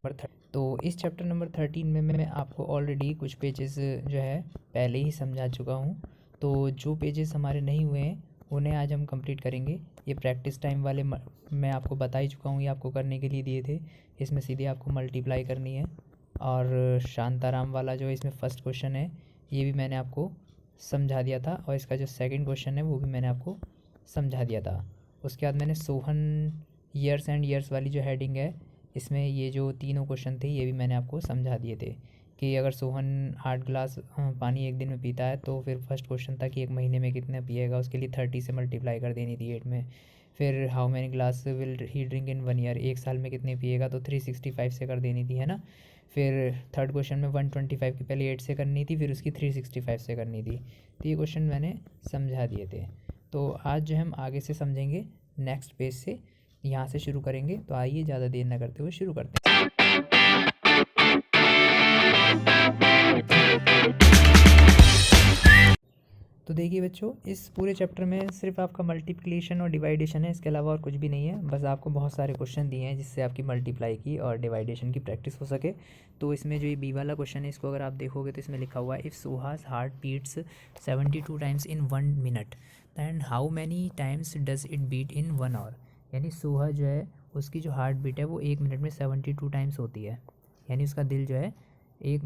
तो इस chapter number 13 में मैं आपको ऑलरेडी कुछ पेजेस जो है पहले ही समझा चुका हूँ। तो जो पेजेस हमारे नहीं हुए हैं उन्हें आज हम कंप्लीट करेंगे। ये प्रैक्टिस टाइम वाले मैं आपको बता ही चुका हूँ, ये आपको करने के लिए दिए थे। इसमें सीधे आपको मल्टीप्लाई करनी है। और शांताराम वाला जो इसमें फर्स्ट क्वेश्चन है ये भी मैंने आपको समझा दिया था, और इसका जो सेकंड क्वेश्चन है वो भी मैंने आपको समझा दिया था। उसके बाद मैंने सोहन ईयर्स एंड ईयर्स वाली जो हेडिंग है इसमें ये जो तीनों क्वेश्चन थे ये भी मैंने आपको समझा दिए थे कि अगर सोहन 8 गिलास पानी एक दिन में पीता है तो फिर फर्स्ट क्वेश्चन था कि एक महीने में कितना पिएगा, उसके लिए 30 से मल्टीप्लाई कर देनी थी 8 में। फिर how many glass will he drink in 1 year, एक साल में कितने पिएगा, तो 365 से कर देनी थी, है ना। फिर थर्ड क्वेश्चन में 125 की पहले 8 से करनी थी, फिर उसकी 365 से करनी थी। तो ये क्वेश्चन मैंने समझा दिए थे। तो आज जो हम आगे से समझेंगे नेक्स्ट पेज से, यहाँ से शुरू करेंगे। तो आइए ज़्यादा देर न करते हुए शुरू करते हैं। तो देखिए बच्चों, इस पूरे चैप्टर में सिर्फ आपका मल्टीप्लिकेशन और डिवाइडेशन है, इसके अलावा और कुछ भी नहीं है। बस आपको बहुत सारे क्वेश्चन दिए हैं जिससे आपकी मल्टीप्लाई की और डिवाइडेशन की प्रैक्टिस हो सके। तो इसमें जो ये बी वाला क्वेश्चन है इसको अगर आप देखोगे तो इसमें लिखा हुआ है if Soha's heart beats 72 times in 1 minute then how many times does it beat in 1 hour. यानी सोहा जो है उसकी जो हार्ट बीट है वो 1 मिनट में 72 टाइम्स होती है। यानी उसका दिल जो है एक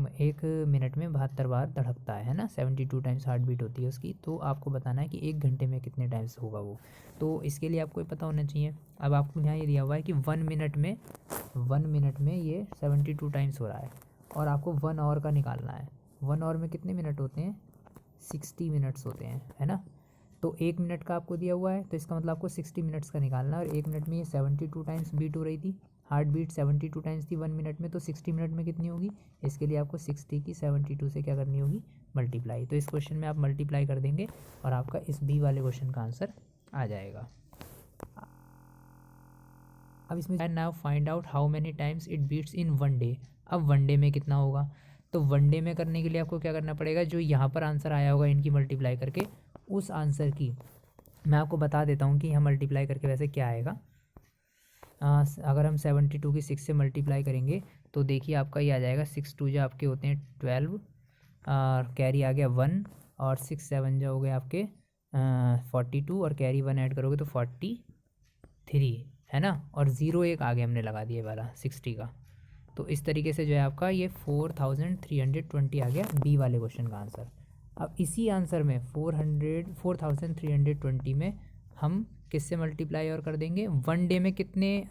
मिनट में 72 बार धड़कता है ना, 72 टाइम्स हार्ट बीट होती है उसकी। तो आपको बताना है कि एक घंटे में कितने टाइम्स होगा वो। तो इसके लिए आपको ये पता होना चाहिए। अब आपको यहाँ ये दिया हुआ है कि 1 मिनट में ये 72 टाइम्स हो रहा है, और आपको 1 आवर का निकालना है। 1 आवर में कितने मिनट होते हैं, 60 मिनट्स होते हैं, है ना। तो 1 मिनट का आपको दिया हुआ है तो इसका मतलब आपको 60 मिनट्स का निकालना है। और 1 मिनट में ये 72 टाइम्स बीट हो रही थी, हार्ट बीट 72 टाइम्स थी 1 मिनट में, तो 60 मिनट में कितनी होगी। इसके लिए आपको 60 की 72 से क्या करनी होगी, मल्टीप्लाई। तो इस क्वेश्चन में आप मल्टीप्लाई कर देंगे और आपका इस बी वाले क्वेश्चन का आंसर आ जाएगा। अब इसमें now find out how many times it beats in 1 day. अब 1 डे में कितना होगा, तो 1 डे में करने के लिए आपको क्या करना पड़ेगा, जो यहाँ पर आंसर आया होगा इनकी मल्टीप्लाई करके, उस आंसर की मैं आपको बता देता हूँ कि यहाँ मल्टीप्लाई करके वैसे क्या आएगा। अगर हम 72 की 6 से मल्टीप्लाई करेंगे तो देखिए आपका ये आ जाएगा 6 2 जो आपके होते हैं 12, और कैरी आ गया 1, और 6 7 जो हो गए आपके 42, और कैरी 1 ऐड करोगे तो 43, है ना। और 0 एक आगे हमने लगा दिया वाला 60 का। तो इस तरीके से जो है आपका ये 4320 आ गया बी वाले क्वेश्चन का आंसर। अब इसी आंसर में 4320 में हम किससे मल्टीप्लाई और कर देंगे, 1 डे में कितने।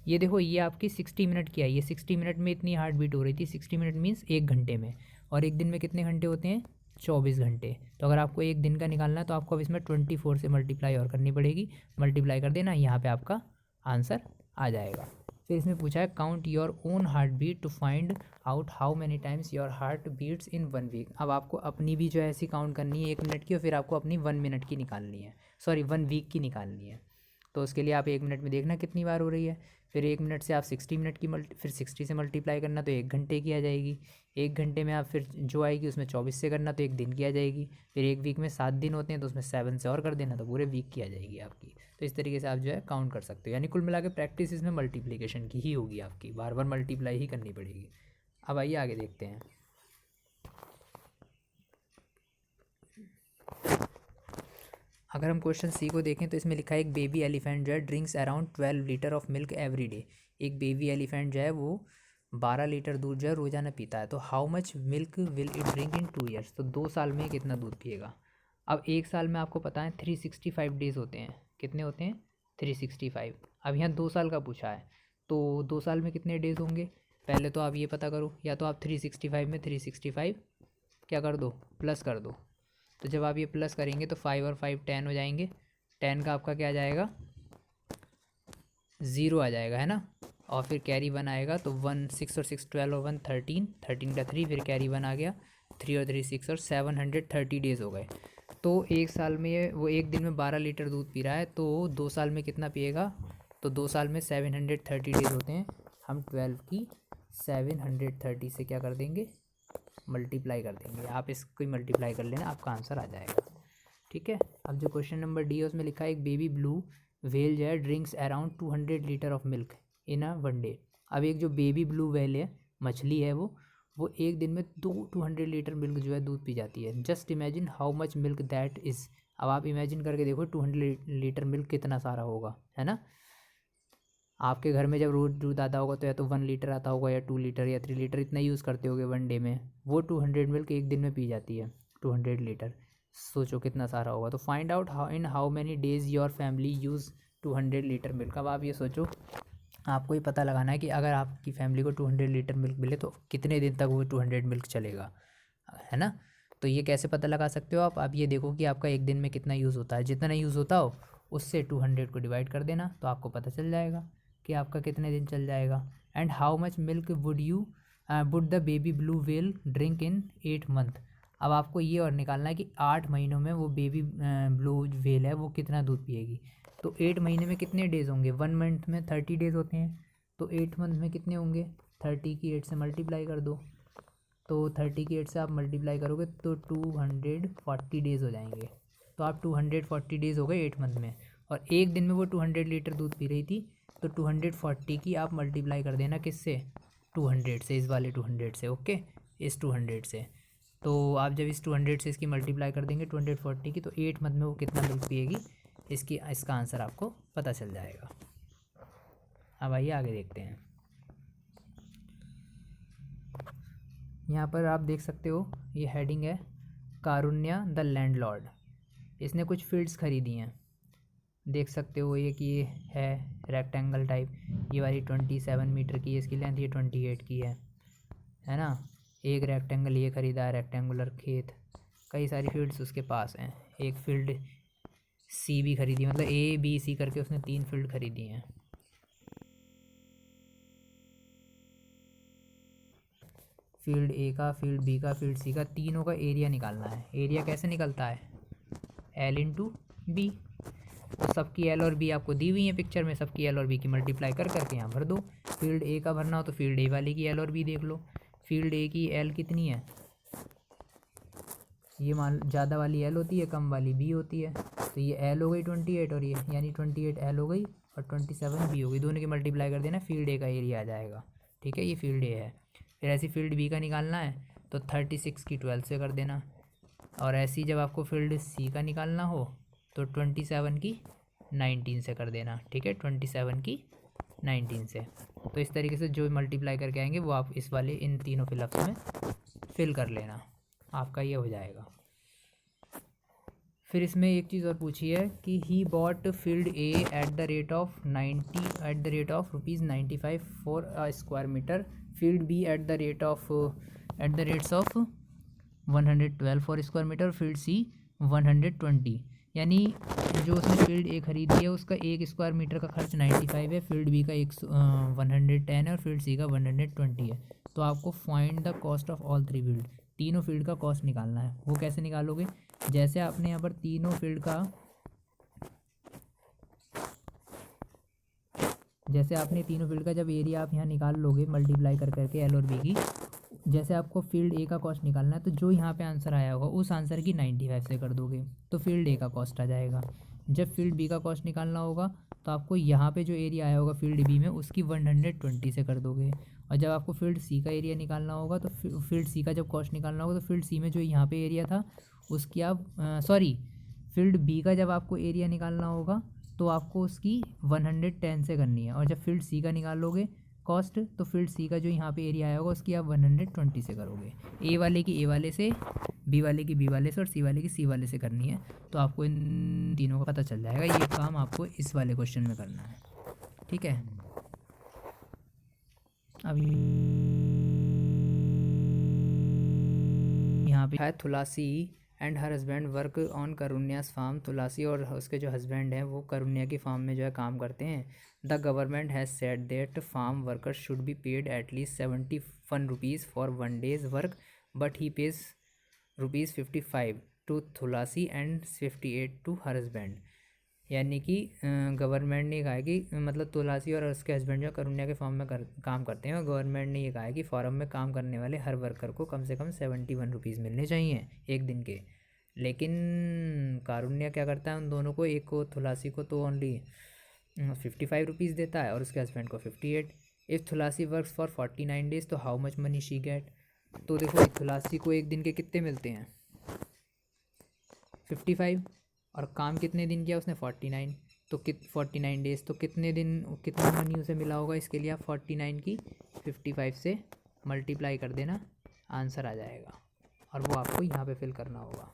ये देखो ये आपकी 60 मिनट की आई है, 60 मिनट में इतनी हार्ट बीट हो रही थी। 60 मिनट मीन्स 1 घंटे में, और एक दिन में कितने घंटे होते हैं, 24 घंटे। तो अगर आपको एक दिन का निकालना है तो आपको अब इसमें 24 से मल्टीप्लाई और करनी पड़ेगी। मल्टीप्लाई कर देना, यहाँ पे आपका आंसर आ जाएगा। फिर इसमें पूछा है count your own heart beat to find out how many times your heart beats in 1 week. अब आपको अपनी भी जो है ऐसी काउंट करनी है 1 मिनट की, और फिर आपको अपनी 1 मिनट की निकालनी है, सॉरी 1 वीक की निकालनी है। तो उसके लिए आप 1 मिनट में देखना कितनी बार हो रही है। फिर 1 मिनट से आप 60 मिनट की फिर 60 से मल्टीप्लाई करना तो 1 घंटे की आ जाएगी। 1 घंटे में आप फिर जो आएगी उसमें 24 से करना तो 1 दिन की आ जाएगी। फिर 1 वीक में 7 दिन होते हैं तो उसमें 7 से और कर देना तो पूरे वीक की आ जाएगी आपकी। तो इस तरीके से आप जो है काउंट कर सकते हो। यानी कुल मिला के प्रैक्टिस इसमें मल्टीप्लिकेशन की ही होगी, आपकी बार बार मल्टीप्लाई ही करनी पड़ेगी। अब आइए आगे देखते हैं। अगर हम क्वेश्चन सी को देखें तो इसमें लिखा है एक बेबी एलिफेंट जो है drinks around 12 litre of milk every day. एक बेबी एलिफेंट जो है वो 12 लीटर दूध जो है रोज़ाना पीता है। तो how much milk will it drink in 2 years. तो 2 साल में कितना दूध पिएगा। अब एक साल में आपको पता है 365 डेज़ होते हैं। कितने होते हैं, 365। अब यहाँ 2 साल का पूछा है तो 2 साल में कितने डेज़ होंगे, पहले तो आप ये पता करो। या तो आप 365 में 365 क्या कर दो, प्लस कर दो। तो जब आप ये प्लस करेंगे तो 5 और 5 10 हो जाएंगे। 10 का आपका क्या आ जाएगा, 0 आ जाएगा, है ना। और फिर कैरी 1 आएगा तो 1 6 और 6 12 और 1 13, 13 का 3, फिर कैरी 1 आ गया 3 और 3 6, और 730 डेज़ हो गए। तो एक साल में वो एक दिन में 12 लीटर दूध पी रहा है, तो 2 साल में कितना पिएगा। तो 2 साल में 730 डेज़ होते हैं। हम 12 की 730 से क्या कर देंगे, मल्टीप्लाई कर देंगे। आप इसको मल्टीप्लाई कर लेना, आपका आंसर आ जाएगा। ठीक है। अब जो क्वेश्चन नंबर डी है उसमें लिखा है एक बेबी ब्लू व्हेल जो है drinks around 200 litre of milk in a 1 day. अब एक जो बेबी ब्लू व्हेल है, मछली है, वो एक दिन में 200 लीटर मिल्क जो है दूध पी जाती है। Just imagine how much milk that is. अब आप इमेजिन करके देखो 200 लीटर मिल्क कितना सारा होगा, है ना। आपके घर में जब रोज़ दूध आता होगा तो या तो 1 लीटर आता होगा या 2 लीटर या 3 लीटर, इतना यूज़ करते होगे 1 डे में। वो 200 मिल्क एक दिन में पी जाती है, 200 लीटर। सोचो कितना सारा होगा। तो find out how many days your family use 200 litre milk. अब आप ये सोचो, आपको ही पता लगाना है कि अगर आपकी फैमिली को 200 लीटर मिल्क मिले तो कितने दिन तक वो 200 मिल्क चलेगा, है ना। तो ये कैसे पता लगा सकते हो आप ये देखो कि आपका एक दिन में कितना यूज़ होता है। जितना यूज़ होता हो उससे 200 को डिवाइड कर देना, तो आपको पता चल जाएगा कि आपका कितने दिन चल जाएगा। And how much milk would the baby blue whale drink in 8 month. अब आपको ये और निकालना है कि 8 महीनों में वो बेबी ब्लू व्हेल है वो कितना दूध पिएगी। तो 8 महीने में कितने डेज़ होंगे, 1 मंथ में 30 डेज़ होते हैं, तो 8 मंथ में कितने होंगे, 30 की 8 से मल्टीप्लाई कर दो। तो 30 की 8 से आप मल्टीप्लाई करोगे तो 240 डेज़ हो जाएंगे। तो आप 240 डेज़ हो गए 8 मंथ में, और एक दिन में वो 200 लीटर दूध पी रही थी। तो 240 की आप मल्टीप्लाई कर देना किससे, 200 से, इस वाले 200 से, ओके, इस 200 से। तो आप जब इस 200 से इसकी मल्टीप्लाई कर देंगे 240 की, तो 8 मंथ में वो कितना मिल्क पिएगी, इसका आंसर आपको पता चल जाएगा। अब आइए आगे देखते हैं। यहाँ पर आप देख सकते हो ये हेडिंग है कारुण्या द लैंडलॉर्ड। इसने कुछ फील्ड्स खरीदी हैं, देख सकते हो ये कि ये है रेक्टेंगल टाइप। ये वाली 27 मीटर की है इसकी लेंथ, ये 28 की है ना। एक रेक्टेंगल ये खरीदा है, रेक्टेंगुलर खेत। कई सारी फील्ड्स उसके पास हैं। एक फील्ड सी भी खरीदी, मतलब ABC करके उसने 3 फील्ड खरीदी हैं। फील्ड ए का, फील्ड बी का, फील्ड सी का, तीनों का एरिया निकालना है। एरिया कैसे निकलता है, L × B। तो सबकी एल और बी आपको दी हुई है पिक्चर में, सबकी एल और बी की मल्टीप्लाई कर करके यहाँ भर दो। फील्ड ए का भरना हो तो फील्ड ए वाले की एल और बी देख लो। फील्ड ए की एल कितनी है, ये मान ज़्यादा वाली एल होती है, कम वाली बी होती है। तो ये एल हो गई 28, और ये यानी 28 एल हो गई और 27 बी हो गई। दोनों की मल्टीप्लाई कर देना, फील्ड ए का एरिया आ जाएगा। ठीक है, ये फील्ड ए है। फिर ऐसी फील्ड बी का निकालना है तो 36 की 12 से कर देना। और ऐसी जब आपको फील्ड सी का निकालना हो तो 27 की 19 से कर देना। ठीक है, 27 की 19 से। तो इस तरीके से जो मल्टीप्लाई करके आएंगे वो आप इस वाले इन तीनों फिलअप्स में फिल कर लेना, आपका ये हो जाएगा। फिर इसमें एक चीज़ और पूछी है कि he bought field A at the rate of ₹95 for a square metre, field B at the rates of 112 for square metre, field C 120। यानी जो उसने फील्ड ए खरीदी है उसका 1 स्क्वायर मीटर का खर्च 95 है, फील्ड बी का 110 है, और फील्ड सी का 120 है। तो आपको find the cost of all 3 field, तीनों फील्ड का कॉस्ट निकालना है। वो कैसे निकालोगे, जैसे आपने यहाँ पर तीनों फील्ड का जब एरिया आप यहाँ निकाल लोगे मल्टीप्लाई कर करके एल और बी की, जैसे आपको फील्ड ए का कॉस्ट निकालना है तो जो यहाँ पे आंसर आया होगा उस आंसर की 95 से कर दोगे तो फील्ड ए का कॉस्ट आ जाएगा। जब फील्ड बी का कॉस्ट निकालना होगा तो आपको यहाँ पे जो एरिया आया होगा फील्ड बी में उसकी 120 से कर दोगे। और जब आपको फील्ड सी का एरिया निकालना होगा तो फील्ड सी का जब कॉस्ट निकालना होगा तो फील्ड सी में जो यहाँ पे एरिया था उसकी आप फील्ड बी का जब आपको एरिया निकालना होगा तो आपको उसकी 110 से करनी है। और जब फील्ड सी का निकालोगे कॉस्ट तो फील्ड सी का जो यहाँ पे एरिया आया होगा उसकी आप 120 से करोगे। ए वाले की ए वाले से, बी वाले की बी वाले से, और सी वाले की सी वाले से करनी है। तो आपको इन तीनों का पता चल जाएगा। ये काम आपको इस वाले क्वेश्चन में करना है। ठीक है, अब यहाँ पे है Tulsi and her husband work on Karunya's farm. Tulsi और उसके जो हस्बैंड हैं वो करुण्या की फार्म में जो है काम करते हैं। The government has said that farm workers should be paid at least 71 rupees for 1 days work, but he pays ₹55 to Tulsi and 58 to her husband. यानी कि गवर्नमेंट ने कहा है कि मतलब तुलसी और उसके हस्बैंड जो करुण्या के फार्म में काम करते हैं, और गवर्नमेंट ने ये कहा है कि फार्म में काम करने वाले हर वर्कर को कम से कम 71 रुपीज़ मिलने चाहिए एक दिन के। लेकिन कारुण्या क्या करता है, उन दोनों को, एक को तुलसी को तो ओनली 55 रुपीज़ देता है और उसके हस्बैंड को 58। इफ़ थुलासी वर्क्स फॉर 49 डेज तो how much money she get. तो देखो थुलासी को एक दिन के कितने मिलते हैं 55, और काम कितने दिन किया उसने 49, तो 49 डेज, तो कितने दिन कितना मनी उसे मिला होगा। इसके लिए आप 49 की 55 से मल्टीप्लाई कर देना, आंसर आ जाएगा, और वो आपको यहाँ पे फिल करना होगा।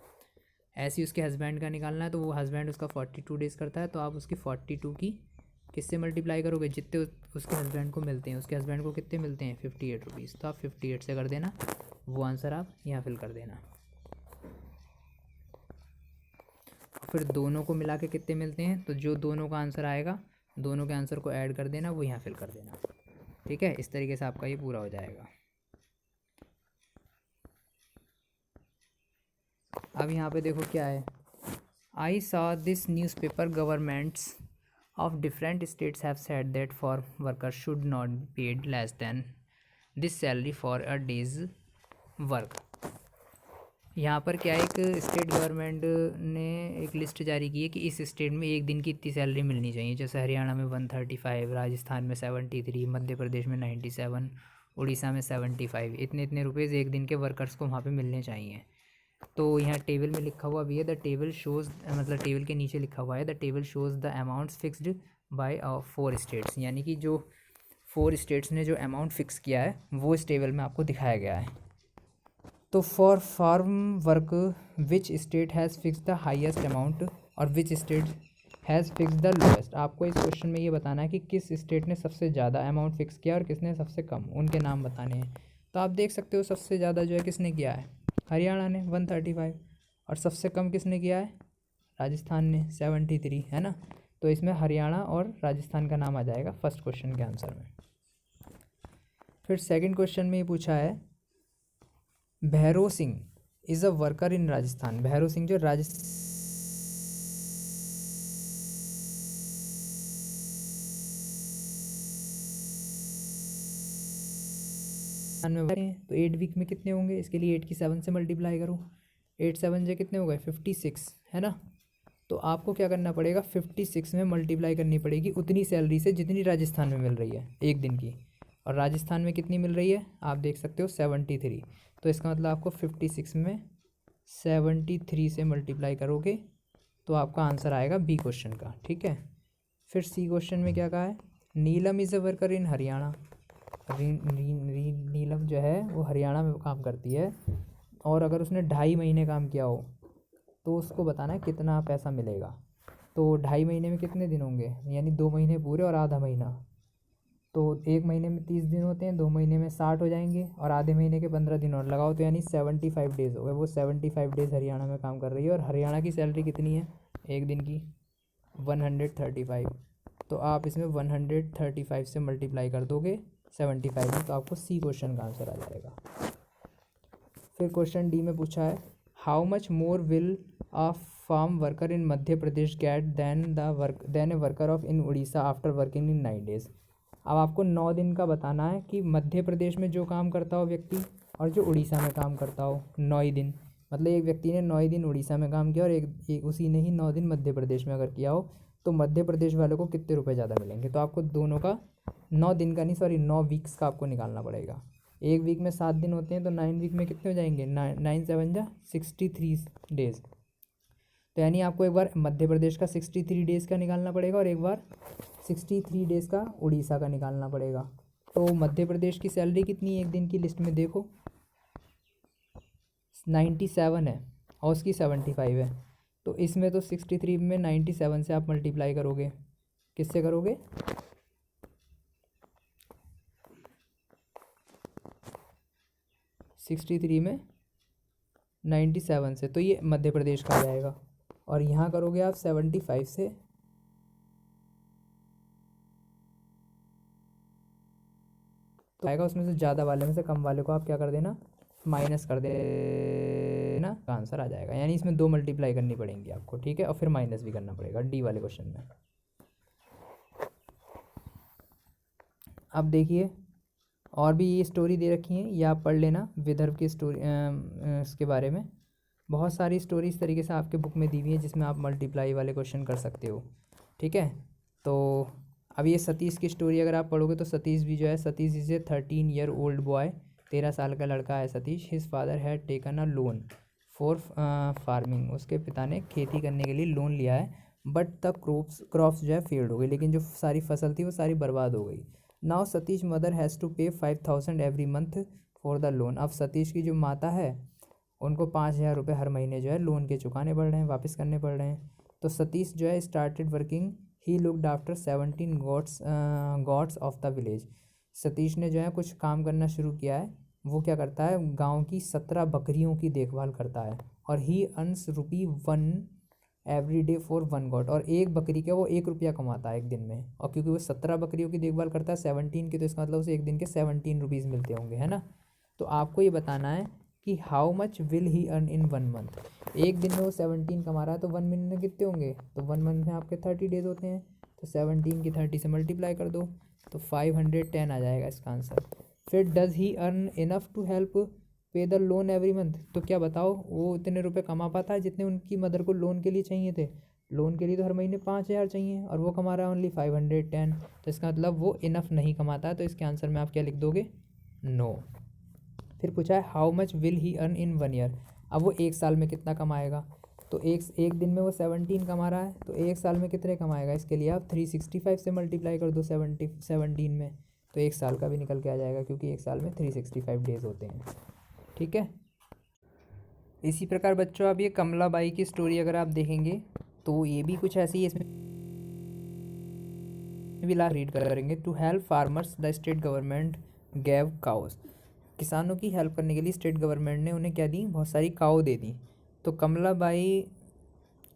ऐसे ही उसके हस्बैंड का निकालना है, तो वो हस्बैंड उसका 42 डेज़ करता है, तो आप उसकी 42 की किससे मल्टीप्लाई करोगे, जितने उसके हस्बैंड को मिलते हैं। उसके हस्बैंड को कितने मिलते हैं 58 रुपीज़, तो आप 58 से कर देना, वो आंसर आप यहाँ फिल कर देना। फिर दोनों को मिला के कितने मिलते हैं, तो जो दोनों का आंसर आएगा दोनों के आंसर को ऐड कर देना, वो यहाँ फिल कर देना। ठीक है, इस तरीके से आपका ये पूरा हो जाएगा। अब यहाँ पे देखो क्या है, I saw this newspaper governments of different states have said that for workers should not be paid less than this salary for a day's work। यहाँ पर क्या है, एक स्टेट गवर्नमेंट ने एक लिस्ट जारी की है कि इस स्टेट में एक दिन की इतनी सैलरी मिलनी चाहिए। जैसे हरियाणा में 135, राजस्थान में 73, मध्य प्रदेश में 97, उड़ीसा में 75, इतने इतने रुपये एक दिन के वर्कर्स को वहाँ पे मिलने चाहिए। तो यहाँ टेबल में लिखा हुआ भी है, द टेबल शोज़, मतलब टेबल के नीचे लिखा हुआ है the table shows the amounts fixed by 4 states, यानी कि जो 4 स्टेट्स ने जो अमाउंट फिक्स किया है वो इस टेबल में आपको दिखाया गया है। तो for farm work which state has fix the highest amount और which state has fix the lowest. आपको इस क्वेश्चन में ये बताना है कि किस स्टेट ने सबसे ज़्यादा अमाउंट फिक्स किया और किसने सबसे कम, उनके नाम बताने हैं। तो आप देख सकते हो सबसे ज़्यादा जो है किसने किया है, हरियाणा ने 135, और सबसे कम किसने किया है, राजस्थान ने 73, है ना। तो इसमें हरियाणा और राजस्थान का नाम आ जाएगा फर्स्ट क्वेश्चन के आंसर में। फिर सेकंड क्वेश्चन में ये पूछा है, Bhairav Singh is a worker इन राजस्थान। भैरव सिंह जो में तो 8 वीक में कितने होंगे, इसके लिए 8 की 7 से मल्टीप्लाई करो, 8 7 से कितने हो गए 56, है ना। तो आपको क्या करना पड़ेगा, 56 में मल्टीप्लाई करनी पड़ेगी उतनी सैलरी से जितनी राजस्थान में मिल रही है एक दिन की, और राजस्थान में कितनी मिल रही है आप देख सकते हो 73। तो इसका मतलब आपको 56 में 73 से मल्टीप्लाई करोगे तो आपका आंसर आएगा बी क्वेश्चन का। ठीक है, फिर सी क्वेश्चन में क्या कहा है, Neelam is a worker in Haryana. Neelam जो है वो हरियाणा में काम करती है, और अगर उसने 2.5 महीने काम किया हो तो उसको बताना है कितना पैसा मिलेगा। तो 2.5 महीने में कितने दिन होंगे, यानी 2 महीने पूरे और आधा महीना। तो 1 महीने में 30 दिन होते हैं, 2 महीने में 60 हो जाएंगे, और आधे महीने के 15 दिन और लगाओ तो यानी 75 डेज़ हो गए। वो 75 डेज़ हरियाणा में काम कर रही है, और हरियाणा की सैलरी कितनी है एक दिन की 135। तो आप इसमें 135 से मल्टीप्लाई कर दोगे 75 में, तो आपको सी क्वेश्चन का आंसर आ जाएगा। फिर क्वेश्चन डी में पूछा है, how much more will a farm worker in Madhya Pradesh get then a worker of in Orissa after working in 9 days. अब आपको 9 दिन का बताना है कि मध्य प्रदेश में जो काम करता हो व्यक्ति और जो उड़ीसा में काम करता हो 9 ही दिन, मतलब एक व्यक्ति ने 9 ही दिन उड़ीसा में काम किया और एक उसी ने ही 9 दिन मध्य प्रदेश में अगर किया हो, तो मध्य प्रदेश वालों को कितने रुपए ज़्यादा मिलेंगे। तो आपको दोनों का 9 दिन का नहीं, सॉरी 9 वीक्स का आपको निकालना पड़ेगा। एक वीक में 7 दिन होते हैं, तो 9 वीक में कितने हो जाएंगे, 9 7 जा 63 डेज़। तो यानी आपको एक बार मध्य प्रदेश का 63 डेज़ का निकालना पड़ेगा और एक बार 63 डेज़ का उड़ीसा का निकालना पड़ेगा। तो मध्य प्रदेश की सैलरी कितनी है एक दिन की लिस्ट में देखो 97 है और उसकी 75 है। तो इसमें तो 63 में 97 से आप मल्टीप्लाई करोगे, किससे करोगे 63 में 97 से, तो ये मध्य प्रदेश का आ जाएगा। और यहाँ करोगे आप 75 से, तो आएगा उसमें से ज़्यादा वाले में से कम वाले को आप क्या कर देना, माइनस कर देना, आंसर आ जाएगा। यानी इसमें 2 मल्टीप्लाई करनी पड़ेंगी आपको, ठीक है, और फिर माइनस भी करना पड़ेगा डी वाले क्वेश्चन में। अब देखिए और भी ये स्टोरी दे रखी है, ये आप पढ़ लेना विदर्भ की स्टोरी, इसके बारे में बहुत सारी स्टोरी इस तरीके से आपके बुक में दी हुई है जिसमें आप मल्टीप्लाई वाले क्वेश्चन कर सकते हो। ठीक है, तो अब ये सतीश की स्टोरी अगर आप पढ़ोगे तो सतीश भी जो है, Satish is a 13-year-old boy, 13 साल का लड़का है Satish. His father had taken a loan for farming, उसके पिता ने खेती करने के लिए लोन लिया है। बट द क्रॉप्स जो है फेल्ड हो गई, लेकिन जो सारी फसल थी वो सारी बर्बाद हो गई। Now Satish mother has to pay 5,000 every month for the loan. अब सतीश की जो माता है उनको 5,000 रुपये हर महीने जो है लोन के चुकाने पड़ रहे हैं, वापस करने पड़ रहे हैं। तो सतीश जो है started working, he looked after 17 God's of the village. Satish ने जो है कुछ काम करना शुरू किया है। वो क्या करता है, गांव की 17 बकरियों की देखभाल करता है। और ही earns ₹1 every day for 1 God, और एक बकरी का वो 1 रुपया कमाता है एक दिन में। और क्योंकि वो 17 बकरियों की देखभाल करता है 17 की, तो इसका मतलब उसे एक दिन के 17 रुपीज़ मिलते होंगे, है ना। तो आपको ये बताना है कि how much will he earn in 1 month. एक दिन में वो 17 कमा रहा है तो 1 मंथ में कितने होंगे, तो 1 मंथ में आपके 30 डेज होते हैं। तो 17 की 30 से मल्टीप्लाई कर दो तो 510 आ जाएगा इसका आंसर। फिर does he earn enough to help pay the loan every month, तो क्या बताओ वो इतने रुपए कमा पाता है जितने उनकी मदर को लोन के लिए चाहिए थे। लोन के लिए तो हर महीने 5,000 चाहिए और वो कमा रहा है ओनली 510, तो इसका मतलब वो इनफ नहीं कमाता है। तो इसके आंसर में आप क्या लिख दोगे, नो। फिर पूछा है how much will he earn in 1 year. अब वो एक साल में कितना कमाएगा, तो एक दिन में वो 17 कमा रहा है, तो एक साल में कितने कमाएगा, इसके लिए आप 365 से मल्टीप्लाई कर दो 17 में, तो एक साल का भी निकल के आ जाएगा, क्योंकि एक साल में 365 डेज होते हैं। ठीक है। इसी प्रकार बच्चों आप ये कमला बाई की स्टोरी अगर आप देखेंगे तो ये भी कुछ ऐसी है, इसमें भी लास्ट रीड करेंगे। To help farmers the state government gave cows, किसानों की हेल्प करने के लिए स्टेट गवर्नमेंट ने उन्हें क्या दी, बहुत सारी काऊ दे दी। तो Kamla Bai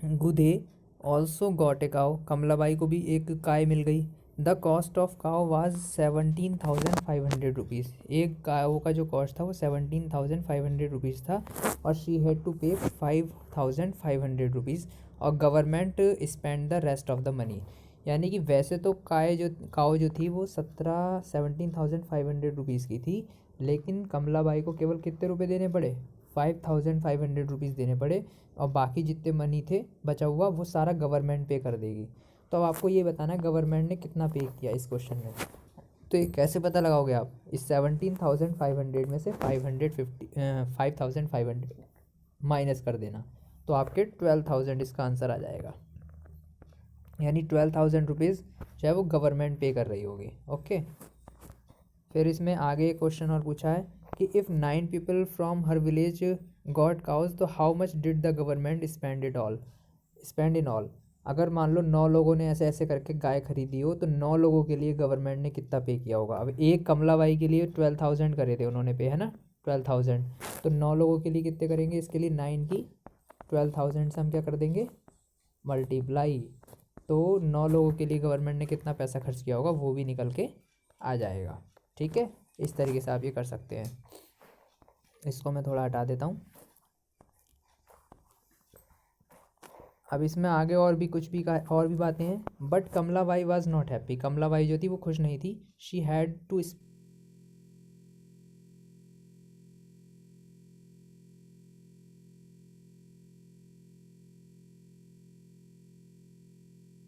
Gudhe also got a cow, Kamla Bai को भी एक गाय मिल गई। The cost of cow was 17,500 rupees, एक काऊ का जो कॉस्ट था वो 17,500 रुपीज़ था। और शी हैड टू पे 5,500 रुपीज़, और government spend the rest of the money. यानी कि वैसे तो काऊ जो थी वो 17,500 रुपीज़ की थी, लेकिन कमला बाई को केवल कितने रुपए देने पड़े, 5,500 रुपीज़ देने पड़े, और बाकी जितने मनी थे बचा हुआ वो सारा गवर्नमेंट पे कर देगी। तो अब आपको ये बताना है गवर्नमेंट ने कितना पे किया इस क्वेश्चन में। तो ये कैसे पता लगाओगे आप, इस 17,500 में से 5,500 माइनस कर देना, तो आपके 12,000 इसका आंसर आ जाएगा। यानी 12,000 रुपीज़ जो है वो गवर्नमेंट पे कर रही होगी। ओके। फिर इसमें आगे एक क्वेश्चन और पूछा है कि if 9 people from her village got cows, तो how much did the government spend in all. अगर मान लो 9 लोगों ने ऐसे ऐसे करके गाय खरीदी हो, तो 9 लोगों के लिए गवर्नमेंट ने कितना पे किया होगा। अब एक कमला बाई के लिए 12,000 करे थे उन्होंने पे, है ना, 12,000। तो 9 लोगों के लिए कितने करेंगे, इसके लिए 9 की 12,000 से हम क्या कर देंगे, मल्टीप्लाई। तो 9 लोगों के लिए गवर्नमेंट ने कितना पैसा खर्च किया होगा वो भी निकल के आ जाएगा। ठीक है, इस तरीके से आप ये कर सकते हैं। इसको मैं थोड़ा हटा देता हूँ। अब इसमें आगे और भी बातें हैं। But Kamla Bai was not happy, Kamla Bai जो थी वो खुश नहीं थी। शी हैड टू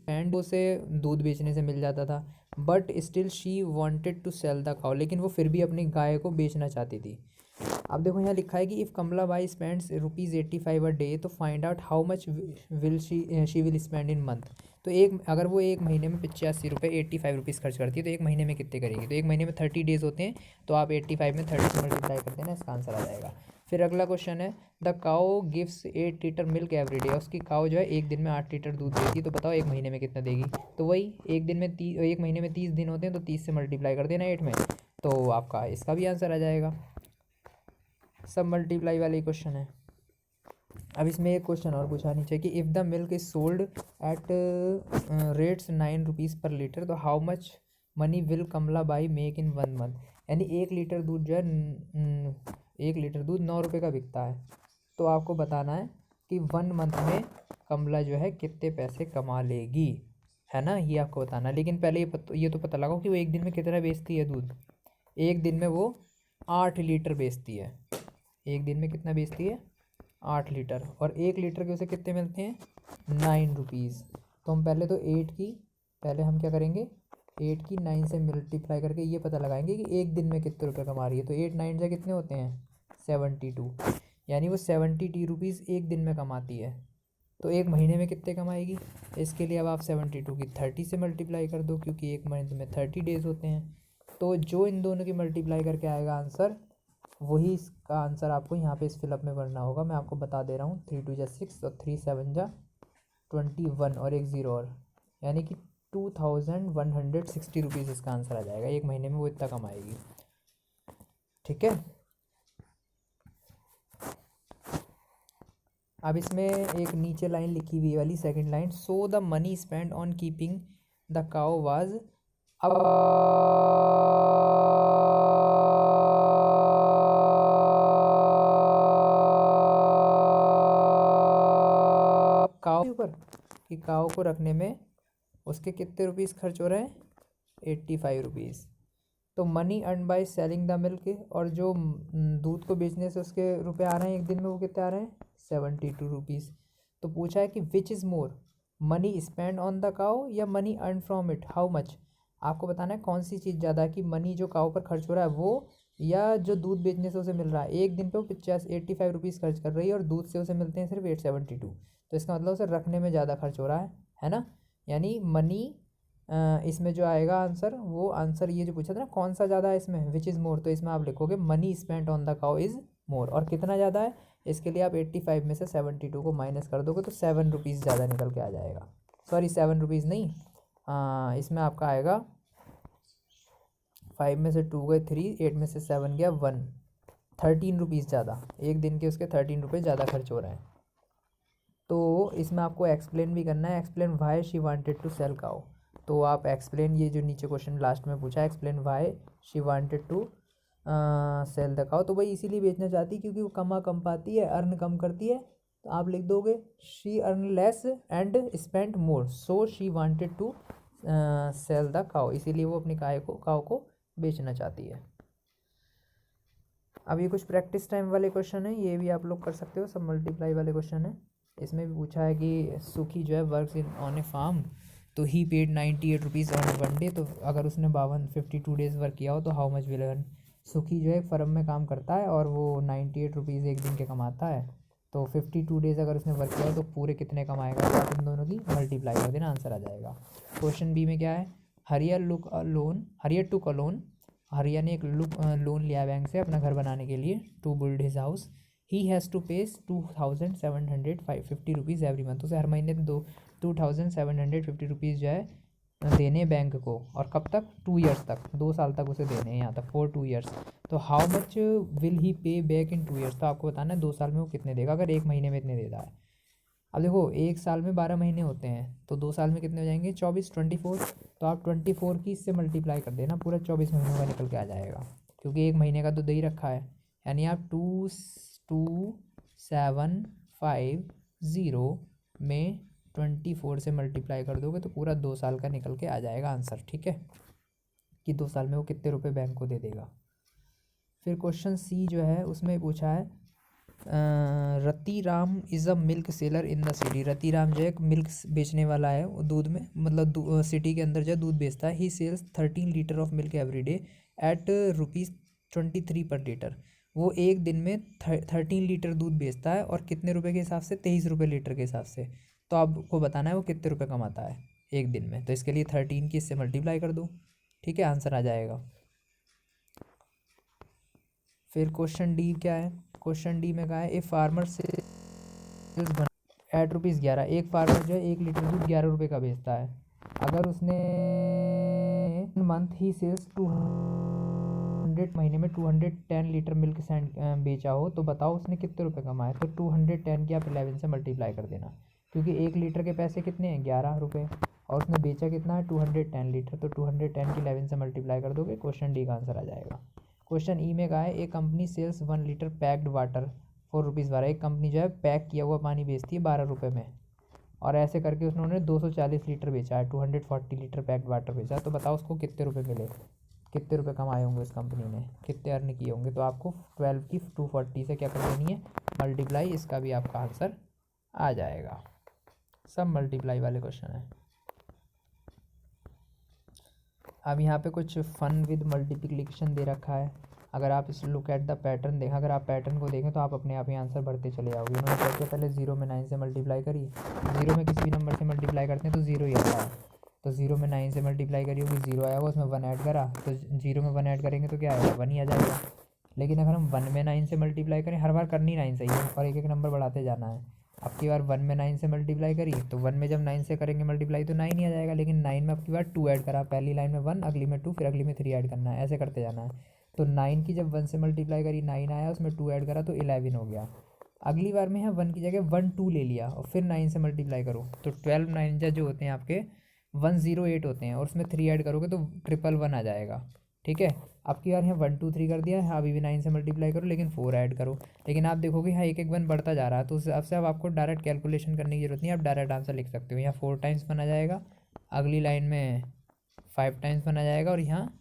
एंड उसे दूध बेचने से मिल जाता था। But still she wanted to sell the cow, लेकिन वो फिर भी अपनी गाय को बेचना चाहती थी। अब देखो यहाँ लिखा है कि if Kamla Bai spends ₹85 a day, तो find out how much will she will spend in month. तो अगर वो एक महीने में 85 रुपये 85 रुपीज़ खर्च करती है, तो एक महीने में कितने करेगी, तो एक महीने में 30 डेज होते हैं, तो आप 85 में 30 से मल्टीप्लाई कर देना, इसका आंसर आ जाएगा। फिर अगला क्वेश्चन है the cow gives 8 litre milk every day, उसकी काउ जो है एक दिन में 8 लीटर दूध देती है, तो बताओ एक महीने में कितना देगी। तो वही एक महीने में 30 दिन होते हैं, तो 30 से मल्टीप्लाई कर देना 8 में, तो आपका इसका भी आंसर आ जाएगा। सब मल्टीप्लाई वाले क्वेश्चन है। अब इसमें एक क्वेश्चन और पूछा नीचे कि if the milk is sold at rates 9 rupees per litre, तो how much money will Kamla Bai make in 1 month. यानी 1 लीटर दूध जो है 1 लीटर दूध 9 रुपये का बिकता है, तो आपको बताना है कि 1 मंथ में कमला जो है कितने पैसे कमा लेगी, है ना, ये आपको बताना है। लेकिन पहले ये तो पता लगाओ कि वो एक दिन में कितना बेचती है दूध। एक दिन में वो 8 लीटर बेचती है, एक दिन में कितना बेचती है, 8 लीटर, और 1 लीटर के उसे कितने मिलते हैं, 9 रुपीज़। तो हम पहले तो 8 की पहले हम क्या करेंगे, 8 की 9 से मल्टीप्लाई करके ये पता लगाएंगे कि एक दिन में कितने रुपए कमा रही है। तो 8 9 से कितने होते हैं 72, यानी वो 72 रुपीज़ एक दिन में कमाती है। तो एक महीने में कितने कमाएगी, इसके लिए अब आप 72 की 30 से मल्टीप्लाई कर दो, क्योंकि एक महीने में 30 डेज होते हैं। तो जो इन दोनों की मल्टीप्लाई करके आएगा आंसर, वही इसका आंसर आपको यहाँ पे इस फिलअप में भरना होगा। मैं आपको बता दे रहा हूँ, 3 2 जा 6 और 3 7 जा 21 और एक ज़ीरो और, यानी कि 2160 रुपीज़ इसका आंसर आ जाएगा। एक महीने में वो इतना कमाएगी। ठीक है, अब इसमें एक नीचे लाइन लिखी हुई वाली second line, so the money spend on keeping the cow was, अब काउ के ऊपर कि काउ को रखने में उसके कितने रुपीस खर्च हो रहे हैं, 85 रुपीज़। तो money earn by selling the milk, और जो दूध को बेचने से उसके रुपए आ रहे हैं एक दिन में, वो कितने आ रहे हैं 72 रुपीज़। तो पूछा है कि which is more, money spend on the cow या money earn from it, how much. आपको बताना है कौन सी चीज़ ज़्यादा है, कि मनी जो काउ पर खर्च हो रहा है वो, या जो दूध बेचने से उसे मिल रहा है। एक दिन पे वो 85 रुपीज़ खर्च कर रही है और दूध से उसे मिलते हैं सिर्फ 872। तो इसका मतलब उसे रखने में ज़्यादा खर्च हो रहा है ना। यानी मनी, इसमें जो आएगा आंसर, वो आंसर ये जो पूछा था ना कौन सा ज़्यादा है इसमें, विच इज़ मोर, तो इसमें आप लिखोगे money spent on the cow is more. और कितना ज़्यादा है, इसके लिए आप 85 में से 72 को माइनस कर दोगे तो 7 रुपीज़ ज़्यादा निकल के आ जाएगा। सॉरी 7 रुपीज़ नहीं, इसमें आपका आएगा 5 में से 2 गए 3, 8 में से 7 गया 1, 13 रुपीज़ ज़्यादा। एक दिन के उसके 13 रुपये ज़्यादा खर्च हो रहे हैं। तो इसमें आपको एक्सप्लेन भी करना है, explain why she wanted to sell cow. तो आप एक्सप्लेन, ये जो नीचे क्वेश्चन लास्ट में पूछा है, explain why she wanted to sell the cow, तो भाई इसीलिए बेचना चाहती क्योंकि वो कम पाती है, अर्न कम करती है। तो आप लिख दोगे she earn less and spend more, so she wanted to sell the cow, इसीलिए वो अपनी काउ को बेचना चाहती है। अब ये कुछ प्रैक्टिस टाइम वाले क्वेश्चन है, ये भी आप लोग कर सकते हो, सब मल्टीप्लाई वाले क्वेश्चन है। इसमें भी पूछा है कि सुखी जो है works in on a farm, तो he paid 98 rupees on 1 day. तो अगर उसने 52 डेज़ वर्क किया हो तो हाउ मच विल अर्न। सुखी जो है एक फर्म में काम करता है और वो 98 रुपीज़ एक दिन के कमाता है। तो 52 डेज़ अगर उसने वर्क किया हो तो पूरे कितने कमाएगा, तो आप इन दोनों की मल्टीप्लाई कर देना, आंसर आ जाएगा। क्वेश्चन बी में क्या है, हरियर टुक अ लोन, हरिया ने एक लोन लिया बैंक से अपना घर बनाने के लिए, to build his house. He has to pays 2750 rupees every month, उसे हर महीने 2750 रुपीज़ जो है देने बैंक को, और कब तक, 2 ईयर्स तक, 2 साल तक उसे देने हैं यहाँ तक, फॉर 2 ईयर्स। तो हाउ मच विल ही पे बैक इन 2 ईयर्स, तो आपको बताना है 2 साल में वो कितने देगा, अगर एक महीने में इतने दे रहा है। अब देखो एक साल में 12 महीने होते हैं, तो 2 साल में कितने हो जाएंगे 24, 24। तो आप 24 की इससे मल्टीप्लाई कर देना, पूरा 24 महीनों का निकल के आ जाएगा, क्योंकि एक महीने का तो दे ही रखा है। यानी आप 2750 में 24 से मल्टीप्लाई कर दोगे तो पूरा 2 साल का निकल के आ जाएगा आंसर। ठीक है, कि 2 साल में वो कितने रुपए बैंक को दे देगा। फिर क्वेश्चन सी जो है उसमें पूछा है, Ratiram is a milk seller in the city. Ratiram जो है एक मिल्क बेचने वाला है, वो दूध में, मतलब सिटी के अंदर जो है दूध बेचता है। He sells 13 litre of milk every day at ₹23 per litre. वो एक दिन में 13 लीटर दूध बेचता है, और कितने रुपए के हिसाब से, 23 रुपये लीटर के हिसाब से। तो आपको बताना है वो कितने रुपए कमाता है एक दिन में, तो इसके लिए 13 की इससे मल्टीप्लाई कर दो। ठीक है, आंसर आ जाएगा। फिर क्वेश्चन डी क्या है, क्वेश्चन डी में कहा है ए फार्मर से एट ₹11। एक फार्मर जो है 1 लीटर दूध 11 रुपये का बेचता है। अगर उसने मंथ ही सेल्स 200, महीने में 210 लीटर मिल्क बेचा हो, तो बताओ उसने कितने रुपए कमाए। तो 210 की आप 11 से मल्टीप्लाई कर देना, क्योंकि 1 लीटर के पैसे कितने हैं 11 रुपये, और उसने बेचा कितना है 210 लीटर। तो 210 की 11 से मल्टीप्लाई कर दोगे, क्वेश्चन डी का आंसर आ जाएगा। क्वेश्चन ई में कहा है a company sells 1 litre packed water for ₹12। एक कंपनी जो है पैक किया हुआ पानी बेचती है 12 रुपये में, और ऐसे करके उन्होंने 240 लीटर बेचा है, 240 लीटर पैक्ड वाटर बेचा। तो बताओ उसको कितने रुपए मिले, कितने रुपए कमाए होंगे उस कंपनी ने, कितने अर्न किए होंगे। तो आपको 12 की 240 से क्या कर देनी है मल्टीप्लाई, इसका भी आपका आंसर आ जाएगा। सब मल्टीप्लाई वाले क्वेश्चन है। अब यहाँ पे कुछ फन विद मल्टीप्लिकेशन दे रखा है। अगर आप इस लुक एट द पैटर्न देखें, अगर आप पैटर्न को देखें तो आप अपने आप ही आंसर भरते चले जाओगे। उन्होंने क्या किया, पहले 0 में 9 से मल्टीप्लाई करी। 0 में किसी भी नंबर से मल्टीप्लाई करते हैं तो 0 ही आता है। तो 0 में 9 से मल्टीप्लाई करी होगी, 0 आया होगा, उसमें 1 ऐड करा तो 0 में 1 ऐड करेंगे तो क्या आएगा, 1 ही आ जाएगा। लेकिन अगर हम 1 में 9 से मल्टीप्लाई करें, हर बार करनी 9 सही है और एक एक नंबर बढ़ाते जाना है। अब की बार 1 में 9 से मल्टीप्लाई करी तो 1 में जब 9 से करेंगे मल्टीप्लाई तो 9 ही आ जाएगा। लेकिन 9 में अब की बार 2 ऐड करा, पहली लाइन में 1, अगली में 2, फिर अगली में 3 ऐड करना है, ऐसे करते जाना है। तो 9 की जब 1 से मल्टीप्लाई करी 9 आया, उसमें 2 ऐड करा तो 11 हो गया। अगली बार में यहाँ 1 की जगह 1 2 ले लिया और फिर 9 से मल्टीप्लाई करो तो 12 9 जो होते हैं आपके 108 होते हैं और उसमें 3 ऐड करोगे तो 111 आ जाएगा। ठीक है, अब की बार यहाँ 1 2 3 कर दिया है, अभी भी 9 से मल्टीप्लाई करो लेकिन 4 ऐड करो। लेकिन आप देखोगे यहाँ एक एक 1 बढ़ता जा रहा है, तो उस हिसाब से अब आपको डायरेक्ट कैलकुलेशन करने की जरूरत नहीं है, आप डायरेक्ट आंसर लिख सकते हो। यहाँ 4 टाइम्स बना जाएगा, अगली लाइन में 5 टाइम्स बना जाएगा और यहाँ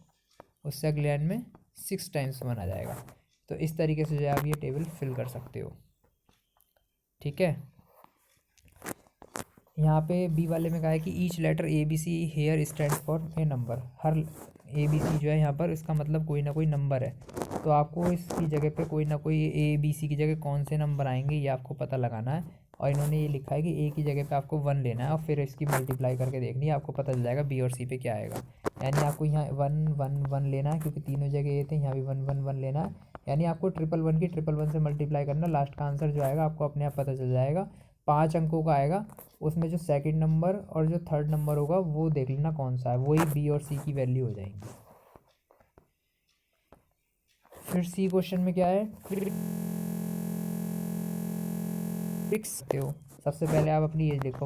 उससे अगली लाइन में 6 टाइम्स बना जाएगा। तो इस तरीके से जो है आप ये टेबल फिल कर सकते हो। ठीक है, यहाँ पे बी वाले में कहा है कि each letter A B C here stand for a number. हर ए बी सी जो है यहाँ पर इसका मतलब कोई ना कोई नंबर है, तो आपको इसकी जगह पे कोई ना कोई ए बी सी की जगह कौन से नंबर आएंगे ये आपको पता लगाना है। और इन्होंने ये लिखा है कि ए की जगह पे आपको 1 लेना है और फिर इसकी मल्टीप्लाई करके देखनी है, आपको पता चल जाएगा बी और सी पे क्या आएगा। यानी आपको यहाँ 1 1 1 लेना है क्योंकि तीनों जगह ए थे, यहाँ भी 1 1 1 लेना है। यानी आपको 1 1 की 1 1 से मल्टीप्लाई करना, लास्ट का आंसर जो आएगा आपको अपने आप पता चल जाएगा। 5 अंकों का आएगा, उसमें जो सेकंड नंबर और जो थर्ड नंबर होगा वो देख लेना कौन सा है, वही बी और सी की वैल्यू हो जाएंगी। फिर सी क्वेश्चन में क्या है, फिक्स हो। सबसे पहले आप अपनी एज लिखो,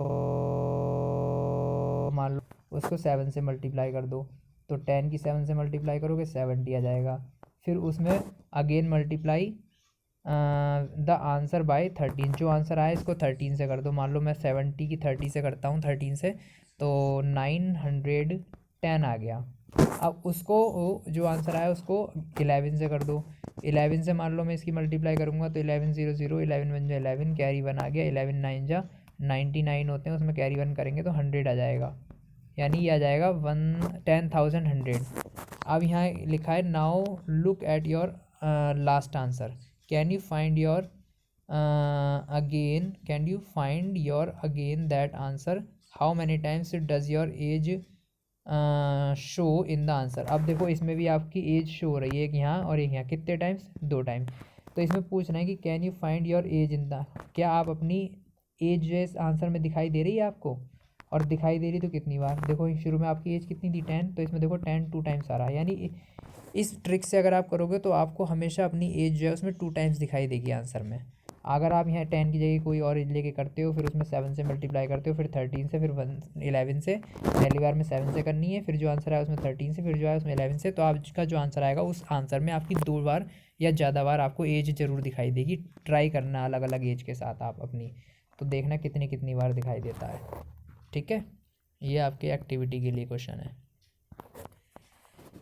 मान लो उसको 7 से मल्टीप्लाई कर दो तो 10 की 7 से मल्टीप्लाई करोगे 70 आ जाएगा। फिर उसमें again multiply the answer by 13, जो आंसर आया इसको 13 से कर दो। मान लो मैं 70 की 30 से करता हूँ 13 से तो 910 आ गया। अब उसको जो आंसर आया उसको 11 से कर दो। 11 से मान लो मैं इसकी मल्टीप्लाई करूँगा तो 11 0 0, 11 1 जा 11, कैरी 1 आ गया, 11 9 जा 99 होते हैं, उसमें कैरी 1 करेंगे तो 100 आ जाएगा। यानी ये आ जाएगा 10,100। अब यहाँ लिखा है now look at your last answer, can you find your again that answer, how many times does your age show in the answer. अब देखो इसमें भी आपकी एज शो हो रही है, एक यहाँ और एक यहाँ, कितने टाइम्स, 2 टाइम। तो इसमें पूछ रहे हैं कि can you find your age in the, क्या आप अपनी एज जो है इस आंसर में दिखाई दे रही है आपको, और दिखाई दे रही तो कितनी बार। देखो शुरू में आपकी एज कितनी थी 10, तो इसमें देखो 10 2 टाइम्स आ रहा है। यानी इस ट्रिक से अगर आप करोगे तो आपको हमेशा अपनी एज जो है उसमें 2 टाइम्स दिखाई देगी आंसर में। अगर आप यहाँ 10 की जगह कोई और एज लेके करते हो, फिर उसमें 7 से मल्टीप्लाई करते हो, फिर 13 से, फिर 11 से, पहली बार में 7 से करनी है, फिर जो आंसर आया उसमें 13 से, फिर जो आया उसमें 11 से, तो आपका जो आंसर आएगा उस आंसर में आपकी 2 बार या ज़्यादा बार आपको एज ज़रूर दिखाई देगी। ट्राई करना अलग अलग एज के साथ आप अपनी, तो देखना कितनी कितनी बार दिखाई देता है। ठीक है, ये आपके एक्टिविटी के लिए क्वेश्चन है।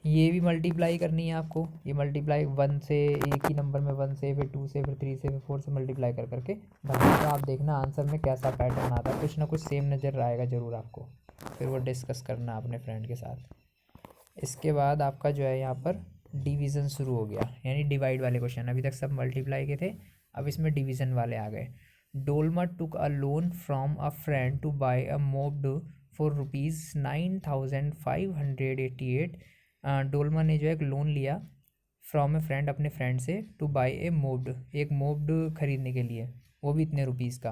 ये भी मल्टीप्लाई करनी है आपको, ये मल्टीप्लाई 1 से, एक ही नंबर में 1 से, फिर 2 से, फिर 3 से, फिर 4 से मल्टीप्लाई कर करके भरना। तो आप देखना आंसर में कैसा पैटर्न आता है, कुछ ना कुछ सेम नज़र आएगा ज़रूर आपको, फिर वो डिस्कस करना अपने फ्रेंड के साथ। इसके बाद आपका जो है यहाँ पर डिवीज़न शुरू हो गया, यानी डिवाइड वाले क्वेश्चन। अभी तक सब मल्टीप्लाई के थे, अब इसमें डिवीज़न वाले आ गए। Dolma took a loan from a friend to buy a moped for ₹9,588। Dolma ने जो है एक लोन लिया फ्रॉम ए फ्रेंड, अपने फ्रेंड से, टू बाई ए मोब्ड, एक मोब्ड खरीदने के लिए, वो भी इतने रुपीज़ का,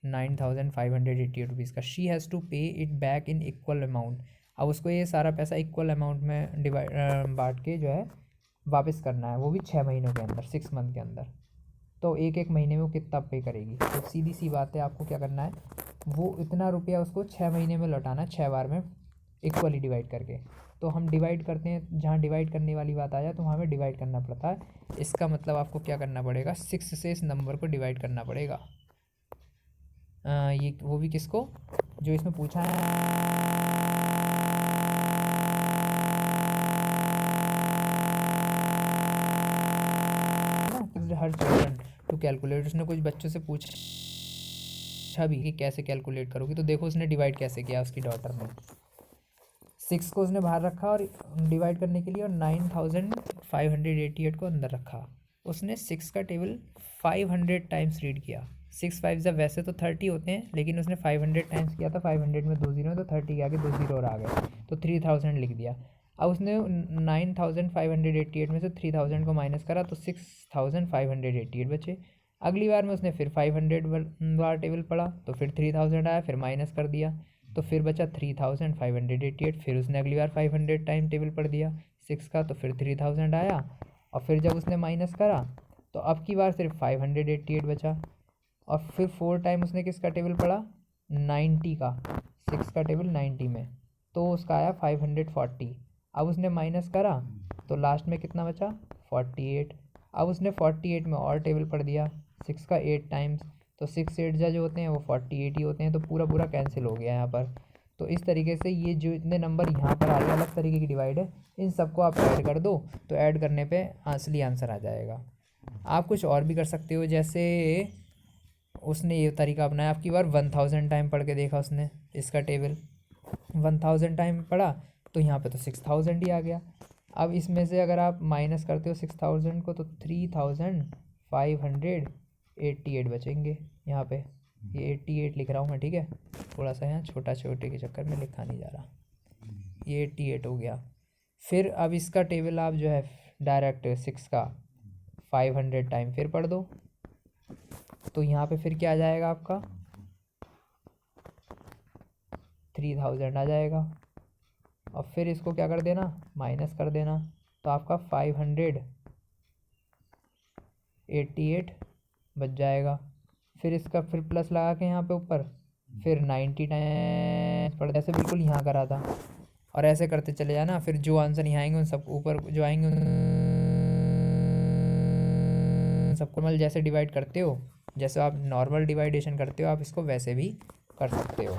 9,588 रुपीज़ का। शी हैज़ टू पे it back in equal amount. अब उसको ये सारा पैसा इक्वल अमाउंट में डिवाइड बांट के जो है वापस करना है, वो भी 6 महीनों के अंदर, 6 मंथ के अंदर। तो एक एक महीने में वो कितना पे करेगी, तो सीधी सी बात है, आपको क्या करना है, वो इतना रुपया उसको 6 महीने में लौटाना है, 6 बार में इक्वली डिवाइड करके। तो हम डिवाइड करते हैं, जहाँ डिवाइड करने वाली बात आ जाए तो वहाँ हमें डिवाइड करना पड़ता है। इसका मतलब आपको क्या करना पड़ेगा, 6 से इस नंबर को डिवाइड करना पड़ेगा। ये वो भी किसको, जो इसमें पूछा है, हर चिल्ड्रन टू कैलकुलेट। उसने कुछ बच्चों से पूछा भी कि कैसे कैलकुलेट करोगी, तो देखो उसने डिवाइड कैसे किया उसकी डॉटर ने। 6 को उसने बाहर रखा और डिवाइड करने के लिए, और 9588 को अंदर रखा। उसने 6 का टेबल 500 टाइम्स रीड किया। 6 5 जब वैसे तो 30 होते हैं, लेकिन उसने 500 टाइम्स किया था। 500 में 2 जीरो है तो 30 के आगे 2 जीरो और आ गए, तो 3000 लिख दिया। अब उसने 9588 में से 3000 को माइनस करा तो 6588 बचे। अगली बार में उसने फिर 500 बार टेबल पढ़ा तो फिर 3000 आया, फिर माइनस कर दिया तो फिर बचा 3588। फिर उसने अगली बार 500 टाइम टेबल पढ़ दिया 6 का, तो फिर 3000 आया, और फिर जब उसने माइनस करा तो अब की बार सिर्फ 588 बचा। और फिर 4 टाइम उसने किसका टेबल पढ़ा, 90 का, 6 का टेबल 90 में, तो उसका आया 540। अब उसने माइनस करा तो लास्ट में कितना बचा, 48। अब उसने 48 में और टेबल पढ़ दिया 6 का 8 टाइम्स, तो 6 8 जो होते हैं वो 48 ही होते हैं, तो पूरा पूरा कैंसिल हो गया यहाँ पर। तो इस तरीके से ये जो इतने नंबर यहाँ पर आ रहे हैं अलग तरीके की डिवाइड है, इन सबको आप ऐड कर दो तो ऐड करने पे असली आंसर आ जाएगा। आप कुछ और भी कर सकते हो, जैसे उसने ये तरीका अपनाया, आपकी बार 1000 टाइम पढ़ के देखा उसने इसका टेबल, 1000 टाइम पढ़ा तो यहाँ पे तो 6000 ही आ गया। अब इसमें से अगर आप माइनस करते हो 6000 को तो 3588 बचेंगे यहाँ पे। ये 88 लिख रहा हूँ मैं, ठीक है, थोड़ा सा यहाँ छोटा छोटे के चक्कर में लिखा नहीं जा रहा। ये 88 हो गया। फिर अब इसका टेबल आप जो है डायरेक्ट 6 का 500 टाइम फिर पढ़ दो, तो यहाँ पे फिर क्या आ जाएगा आपका, 3000 आ जाएगा। और फिर इसको क्या कर देना, माइनस कर देना, तो आपका 588 बच जाएगा। फिर इसका फिर प्लस लगा के यहाँ पे ऊपर फिर 90 टाइम पढ़, ऐसे बिल्कुल यहाँ करा था, और ऐसे करते चले जाना। फिर जो आंसर यहाँ आएंगे उन सब ऊपर जो आएंगे उन सबको मतलब जैसे डिवाइड करते हो, जैसे आप नॉर्मल डिवाइडेशन करते हो आप इसको वैसे भी कर सकते हो।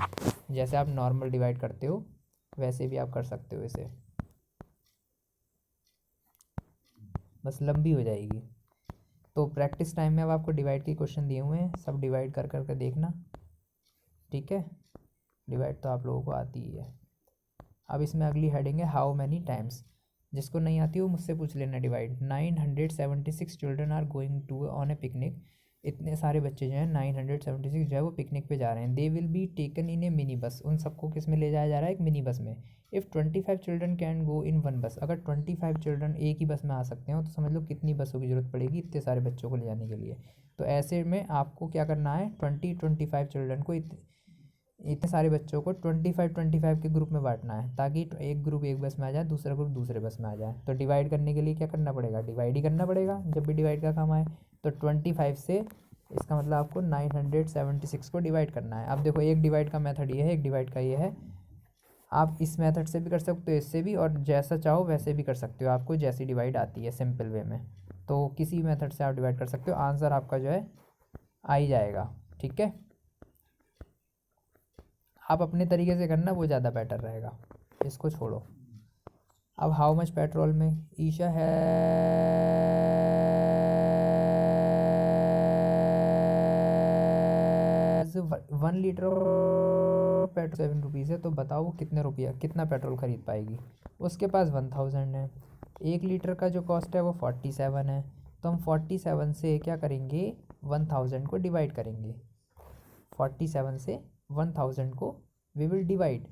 जैसे आप नॉर्मल डिवाइड करते हो वैसे भी आप कर सकते हो इसे, बस लंबी हो जाएगी। तो प्रैक्टिस टाइम में अब आपको डिवाइड के क्वेश्चन दिए हुए हैं, सब डिवाइड कर करके देखना, ठीक है। डिवाइड तो आप लोगों को आती ही है। अब इसमें अगली हेडिंग है हाउ मैनी टाइम्स। जिसको नहीं आती वो मुझसे पूछ लेना divide. 976 children are going to on a picnic. इतने सारे बच्चे जो हैं 976 जो है वो पिकनिक पे जा रहे हैं। They will be taken in A mini bus. उन सबको किस में ले जाया जा रहा है, एक मिनी बस में। If 25 children can go in one बस। अगर 25 चिल्ड्रन एक ही बस में आ सकते हो तो समझ लो कितनी बसों की ज़रूरत पड़ेगी इतने सारे बच्चों को ले जाने के लिए। तो ऐसे में आपको क्या करना है, 25 चिल्ड्रन को इतने सारे बच्चों को 25 के ग्रुप में बांटना है, ताकि एक ग्रुप एक बस में आ जाए, दूसरा ग्रुप दूसरे बस में आ जाए। तो डिवाइड करने के लिए क्या करना पड़ेगा, डिवाइड ही करना पड़ेगा जब भी डिवाइड का काम आए। तो 25 से इसका मतलब आपको 976 को डिवाइड करना है। अब देखो एक डिवाइड का मेथड ये है, एक डिवाइड का ये है। आप इस मेथड से भी कर सकते हो, इससे भी, और जैसा चाहो वैसे भी कर सकते हो, आपको जैसी डिवाइड आती है सिंपल वे में। तो किसी मेथड से आप डिवाइड कर सकते हो, आंसर आपका जो है आ ही जाएगा, ठीक है। आप अपने तरीके से करना, वो ज़्यादा बेटर रहेगा, इसको छोड़ो। अब हाउ मच पेट्रोल में ईशा है 1 लीटर पेट्रोल 7 रुपीज़ है, तो बताओ वो कितने रुपया कितना पेट्रोल खरीद पाएगी। उसके पास 1000 है। 1 लीटर का जो कॉस्ट है वो 47 है। तो हम 47 से क्या करेंगे, 1000 को डिवाइड करेंगे। 47 से 1000 को वी विल डिवाइड।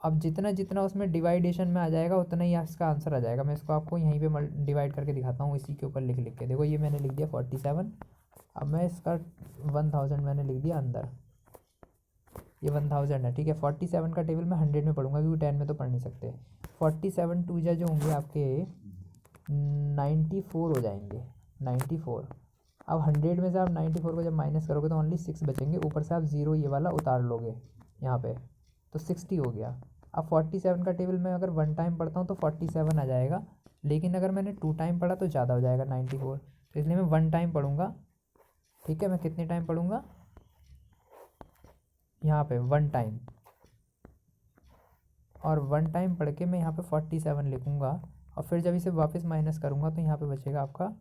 अब जितना जितना उसमें डिवाइडेशन में आ जाएगा उतना ही इसका आंसर आ जाएगा। मैं इसको आपको यहीं पे डिवाइड करके दिखाता हूँ, इसी के ऊपर लिख लिख के। देखो ये मैंने लिख दिया 47, अब मैं इसका 1000 मैंने लिख दिया अंदर, ये 1000 है, ठीक है। 47 का टेबल मैं 100 में पढ़ूंगा क्योंकि 10 में तो पढ़ नहीं सकते। 47 टू जो होंगे आपके 94 हो जाएंगे, 94। अब 100 में से आप 94 को जब माइनस करोगे तो ओनली 6 बचेंगे, ऊपर से आप ज़ीरो ये वाला उतार लोगे यहाँ पे, तो 60 हो गया। अब 47 का टेबल मैं अगर 1 टाइम पढ़ता हूँ तो 47 आ जाएगा, लेकिन अगर मैंने 2 टाइम पढ़ा तो ज़्यादा हो जाएगा 94। तो इसलिए मैं 1 टाइम पढ़ूँगा, ठीक है। मैं कितने टाइम पढ़ूँगा, यहाँ पे 1 टाइम, और 1 टाइम पढ़ के मैं यहाँ पे 47 लिखूँगा। और फिर जब इसे वापस माइनस करूँगा तो यहाँ पे बचेगा आपका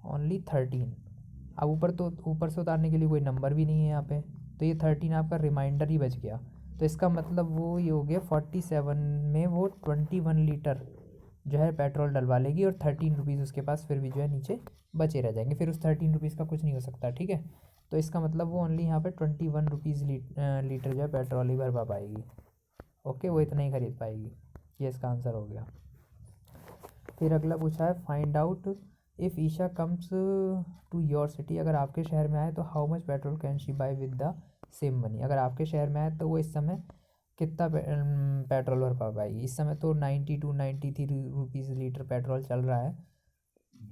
ओनली 13। अब ऊपर से उतारने के लिए कोई नंबर भी नहीं है यहाँ पे, तो ये 13 आपका रिमाइंडर ही बच गया। तो इसका मतलब वो ये हो गया 47 में वो 21 लीटर जो है पेट्रोल डलवा लेगी और 13 रुपीज़ उसके पास फिर भी जो है नीचे बचे रह जाएंगे, फिर उस 13 रुपीज़ का कुछ नहीं हो सकता, ठीक है। तो इसका मतलब वो ओनली यहाँ पे 21 रुपीज़ लीटर जो है पेट्रोल ही भरवा पाएगी। ओके, वो इतना ही खरीद पाएगी। ये इसका आंसर हो गया। फिर अगला पूछा है find out if Esha comes to your city, अगर आपके शहर में आए तो how much petrol can she buy with the same money. अगर आपके शहर में आए तो वो इस समय कितना पेट्रोल भर पा पाएगी। इस समय तो 92-93 रुपीज़ लीटर पेट्रोल चल रहा है।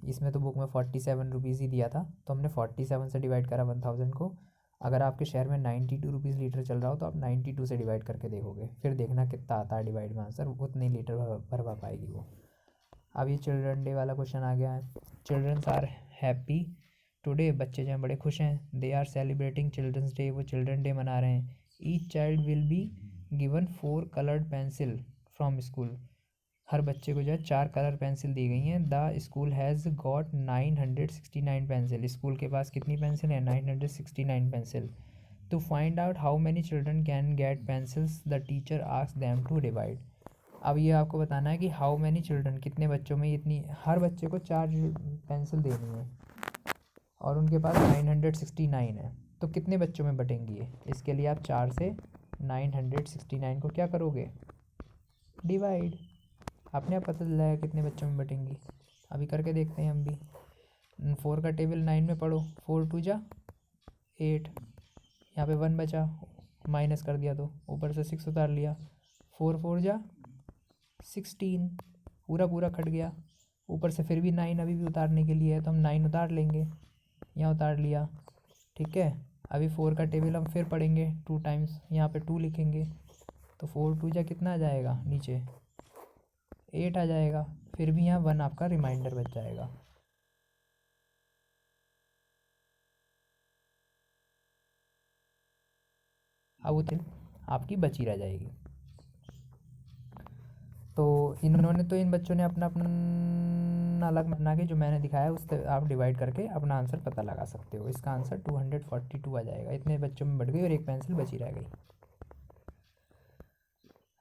इसमें तो बुक में 47 रुपीज़ ही दिया था, तो हमने 47 से डिवाइड करा 1000 को। अगर आपके शहर में 92 रुपीज़ लीटर चल रहा हो तो आप 92 से डिवाइड करके देखोगे, फिर देखना कितना आता है डिवाइड में आंसर, उतने लीटर भरवा पाएगी वो। अब ये चिल्ड्रन डे वाला क्वेश्चन आ गया है। चिल्ड्रंस आर हैप्पी टुडे, बच्चे जो हैं बड़े खुश हैं। They are celebrating children's day, वो चिल्ड्रन डे मना रहे हैं। Each child will be given 4 coloured pencil from school, हर बच्चे को जो है 4 कलर पेंसिल दी गई हैं। The school has got 969 pencil, school के पास कितनी पेंसिल है? 969 pencil. To find out how many children can get pencils the teacher ask them to divide. अब ये आपको बताना है कि हाउ मैनी चिल्ड्रन, कितने बच्चों में इतनी, हर बच्चे को 4 पेंसिल देनी है और उनके पास 969 है, तो कितने बच्चों में बटेंगी ये? इसके लिए आप 4 से 969 को क्या करोगे? डिवाइड। आपने आप पता चल जाएगा कितने बच्चों में बटेंगी। अभी करके देखते हैं हम भी। 4 का टेबल 9 में पढ़ो, 4 2 जा 8, यहाँ पे 1 बचा, माइनस कर दिया तो ऊपर से 6 उतार लिया, 4 4 जा 16, पूरा पूरा कट गया। ऊपर से फिर भी 9 अभी भी उतारने के लिए है, तो हम 9 उतार लेंगे, यहाँ उतार लिया, ठीक है। अभी 4 का टेबल हम फिर पढ़ेंगे 2 टाइम्स, यहाँ पे 2 लिखेंगे, तो 4 2 जा कितना आ जाएगा? नीचे 8 आ जाएगा, फिर भी यहाँ 1 आपका रिमाइंडर बच जाएगा। अब वो आपकी बची रह जाएगी। तो इन्होंने तो इन बच्चों ने अपना अपना अलग बना के जो मैंने दिखाया उससे आप डिवाइड करके अपना आंसर पता लगा सकते हो। इसका आंसर 242 आ जाएगा। इतने बच्चों में बढ़ गई और एक पेंसिल बची रह गई।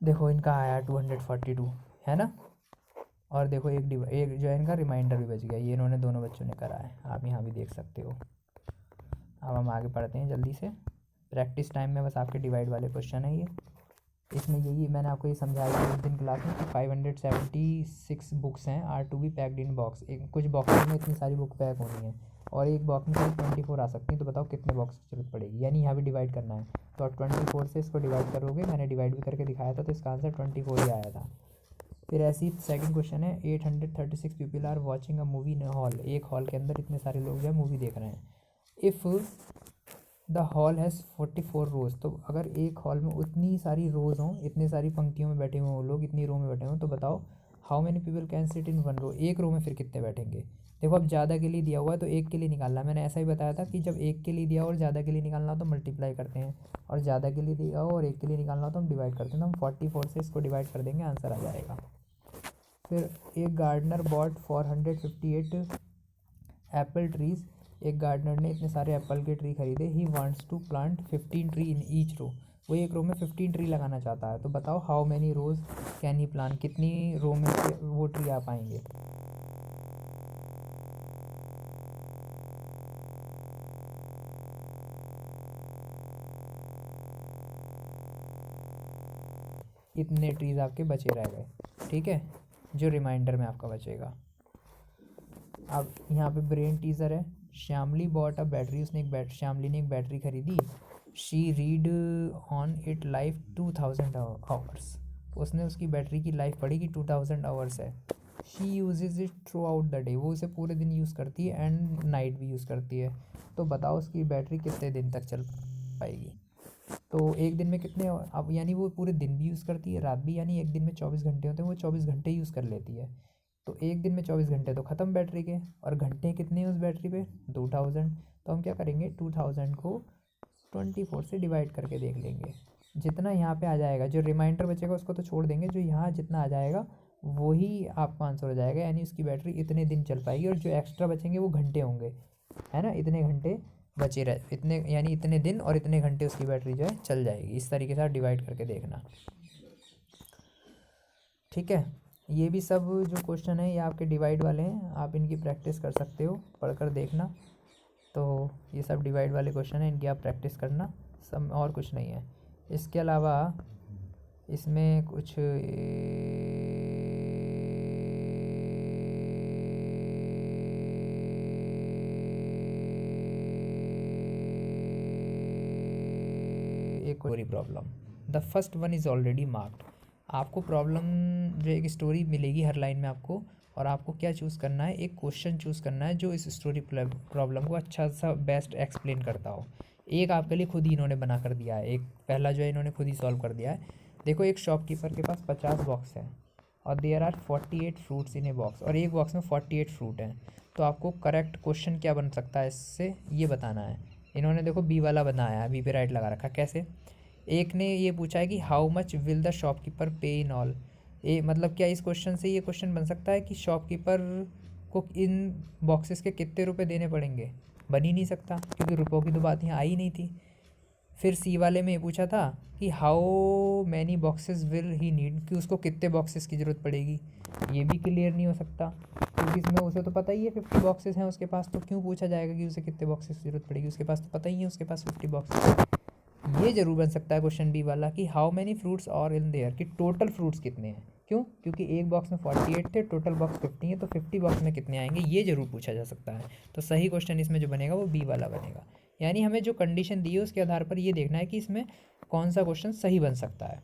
देखो इनका आया 242, है ना। और देखो एक जो है इनका रिमाइंडर भी बच गया, ये इन्होंने दोनों बच्चों ने करा है, आप यहाँ भी देख सकते हो। अब हम आगे पढ़ते हैं जल्दी से। प्रैक्टिस टाइम में बस आपके डिवाइड वाले क्वेश्चन है ये। इसमें यही मैंने आपको ये समझाया उस दिन क्लास में कि 576 बुक्स हैं are to be packed in box. एक कुछ बॉक्स में इतनी सारी बुक पैक होनी है और एक बॉक्स में सिर्फ 24 आ सकती हैं, तो बताओ कितने बॉक्स की जरूरत पड़ेगी। यानी यहाँ भी डिवाइड करना है, तो आप 24 से इसको डिवाइड करोगे। मैंने डिवाइड भी करके दिखाया था, तो इसका आंसर 24 ही आया था। फिर ऐसी सेकंड क्वेश्चन है 836 people are watching a movie in hall. एक हॉल के अंदर इतने सारे लोग जो है मूवी देख रहे हैं। इफ़ द हॉल हैज़ 44 रोज़, तो अगर एक हॉल में उतनी सारी रोज़ हों, इतनी सारी पंक्तियों में बैठे हुए लोग, इतनी रो में बैठे हों, तो बताओ how many people can sit in 1 रो। एक रो में फिर कितने बैठेंगे। देखो अब ज़्यादा के लिए दिया हुआ है तो एक के लिए निकालना है। मैंने ऐसा ही बताया था कि जब एक के लिए दिया हो और ज़्यादा के लिए निकालना हो तो मल्टीप्लाई करते हैं, और ज़्यादा के लिए दिया हो और एक के लिए निकालना हो तो हम डिवाइड करते हैं। तो हम 44 से इसको डिवाइड कर देंगे, आंसर आ जाएगा। फिर एक गार्डनर बॉट 458 एप्पल ट्रीज़, एक गार्डनर ने इतने सारे एप्पल के ट्री खरीदे। He wants to plant 15 tree in each row, वो एक रो में 15 ट्री लगाना चाहता है। तो बताओ how many rose can he plant, कितनी रो में से वो ट्री आ पाएंगे। इतने ट्रीज आपके बचे रह गए, ठीक है, जो रिमाइंडर में आपका बचेगा। अब यहाँ पे ब्रेन टीजर है। श्यामली बॉट अ बैटरी, उसने श्यामली ने एक बैटरी खरीदी। She read on it life 2000 hours, उसने उसकी बैटरी की लाइफ पढ़ी कि 2000 आवर्स है। She uses it throughout the day, वो उसे पूरे दिन यूज़ करती है एंड नाइट भी यूज़ करती है। तो बताओ उसकी बैटरी कितने दिन तक चल पाएगी। तो एक दिन में कितने, अब यानी वो पूरे दिन भी यूज़ करती है रात भी, यानी एक दिन में 24 घंटे होते हैं, वो 24 घंटे यूज़ कर लेती है। तो एक दिन में 24 घंटे तो ख़त्म बैटरी के, और घंटे कितने हैं उस बैटरी पे 2000। तो हम क्या करेंगे 2000 को 24 से डिवाइड करके देख लेंगे। जितना यहाँ पे आ जाएगा, जो रिमाइंडर बचेगा उसको तो छोड़ देंगे, जो यहाँ जितना आ जाएगा वही आपका आंसर हो जाएगा। यानी उसकी बैटरी इतने दिन चल पाएगी, और जो एक्स्ट्रा बचेंगे वो घंटे होंगे, है ना, इतने घंटे बचे रह इतने, यानी इतने दिन और इतने घंटे उसकी बैटरी जो है चल जाएगी। इस तरीके से आप डिवाइड करके देखना, ठीक है। ये भी सब जो क्वेश्चन है ये आपके डिवाइड वाले हैं, आप इनकी प्रैक्टिस कर सकते हो, पढ़कर देखना। तो ये सब डिवाइड वाले क्वेश्चन हैं, इनकी आप प्रैक्टिस करना, सब और कुछ नहीं है। इसके अलावा इसमें कुछ एक पूरी problem, the first one is already marked. आपको प्रॉब्लम जो एक स्टोरी मिलेगी हर लाइन में आपको, और आपको क्या चूज़ करना है, एक क्वेश्चन चूज़ करना है जो इस स्टोरी प्रॉब्लम को अच्छा सा बेस्ट एक्सप्लेन करता हो। एक आपके लिए खुद ही इन्होंने बना कर दिया है, एक पहला जो है इन्होंने खुद ही सॉल्व कर दिया है। देखो, एक शॉपकीपर के पास 50 बॉक्स हैं और there are 48 fruits in a box, और एक बॉक्स में 48 फ्रूट हैं। तो आपको करेक्ट क्वेश्चन क्या बन सकता है इससे, ये बताना है। इन्होंने देखो बी वाला बनाया है, बी पे राइट लगा रखा। कैसे? एक ने ये पूछा है कि how much will the shopkeeper पे इन ऑल। ये मतलब क्या, इस क्वेश्चन से ये क्वेश्चन बन सकता है कि शॉपकीपर को इन बॉक्सेस के कितने रुपए देने पड़ेंगे? बन ही नहीं सकता, क्योंकि रुपयों की तो बात यहाँ आई नहीं थी। फिर सी वाले में ये पूछा था कि how many boxes will he need, कि उसको कितने बॉक्सेस की ज़रूरत पड़ेगी। ये भी क्लियर नहीं हो सकता, क्योंकि इसमें उसे तो पता ही है 50 बॉक्सेस हैं उसके पास, तो क्यों पूछा जाएगा कि उसे कितने बॉक्सेस की ज़रूरत पड़ेगी, उसके पास तो पता ही है उसके पास 50 बॉक्सेस है। ये जरूर बन सकता है क्वेश्चन बी वाला कि हाउ मैनी फ्रूट्स और इन देयर, कि टोटल फ्रूट्स कितने हैं। क्यों? क्योंकि एक बॉक्स में 48 थे, टोटल बॉक्स 50 है, तो 50 बॉक्स में कितने आएंगे, ये जरूर पूछा जा सकता है। तो सही क्वेश्चन इसमें जो बनेगा वो बी वाला बनेगा। यानी हमें जो कंडीशन दी है उसके आधार पर ये देखना है कि इसमें कौन सा क्वेश्चन सही बन सकता है।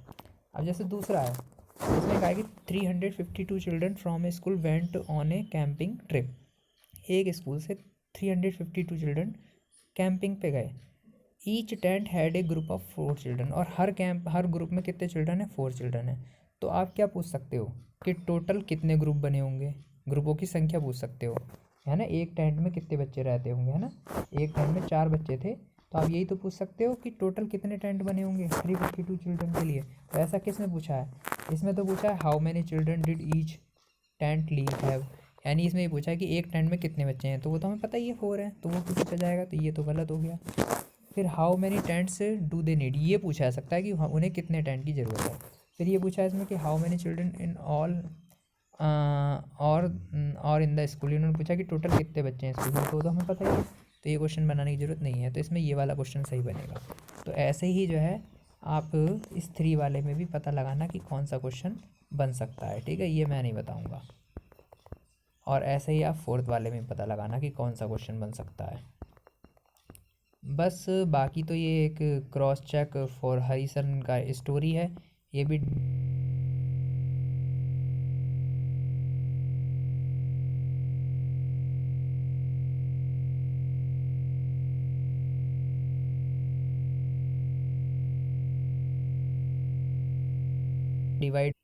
अब जैसे दूसरा है, इसमें कहा कि 352 children from A school went on A camping trip. एक स्कूल से 352 चिल्ड्रन कैंपिंग पे गए। Each tent had a group of 4 children, और हर ग्रुप में कितने चिल्ड्रन है? 4 चिल्ड्रन है। तो आप क्या पूछ सकते हो कि टोटल कितने ग्रुप बने होंगे, ग्रुपों की संख्या पूछ सकते हो, है ना। एक टेंट में कितने बच्चे रहते होंगे, है ना। एक टेंट में 4 बच्चे थे, तो आप यही तो पूछ सकते हो कि टोटल कितने टेंट बने होंगे 352 चिल्ड्रन के लिए। तो ऐसा किसने पूछा है? इसमें तो पूछा है how many children did each tent leave have, यानी इसमें ये पूछा है कि एक टेंट में कितने बच्चे हैं, तो वो तो हमें पता ही है 4 हैं, तो वो क्यों पूछा जाएगा? तो ये तो गलत हो गया। फिर how many tents do they need, ये पूछा जा सकता है कि उन्हें कितने टेंट की ज़रूरत है। फिर ये पूछा है इसमें कि how many children in all और इन द स्कूल, इन्होंने पूछा कि टोटल कितने बच्चे हैं स्कूल में, तो हमें पता ही है, तो ये क्वेश्चन बनाने की ज़रूरत नहीं है। तो इसमें ये वाला क्वेश्चन सही बनेगा। तो ऐसे ही जो है आप इस 3 वाले में भी पता लगाना कि कौन सा क्वेश्चन बन सकता है, ठीक है। ये मैं नहीं बताऊँगा। और ऐसे ही आप 4th वाले में पता लगाना कि कौन सा क्वेश्चन बन सकता है। बस बाकी तो ये एक क्रॉस चेक फॉर हरिसन का स्टोरी है, ये भी डिवाइड,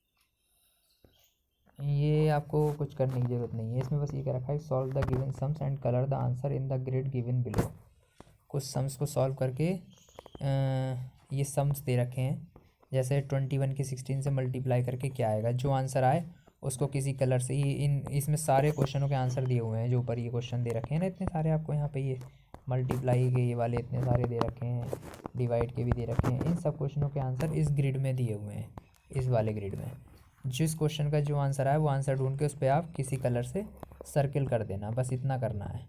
ये आपको कुछ करने की ज़रूरत नहीं है। इसमें बस ये कह रखा है solve the given sums and colour the answer in the grid given below. कुछ सम्स को सॉल्व करके ये सम्स दे रखे हैं, जैसे 21 की 16 से मल्टीप्लाई करके क्या आएगा, जो आंसर आए उसको किसी कलर से ही, इसमें सारे क्वेश्चनों के आंसर दिए हुए हैं जो ऊपर ये क्वेश्चन दे रखे हैं ना, इतने सारे आपको यहाँ पे ये मल्टीप्लाई के ये वाले इतने सारे दे रखे हैं, डिवाइड के भी दे रखे हैं। इन सब क्वेश्चनों के आंसर इस ग्रिड में दिए हुए हैं, इस वाले ग्रिड में। जिस क्वेश्चन का जो आंसर आए वो आंसर ढूंढ के उस पर आप किसी कलर से सर्किल कर देना, बस इतना करना है।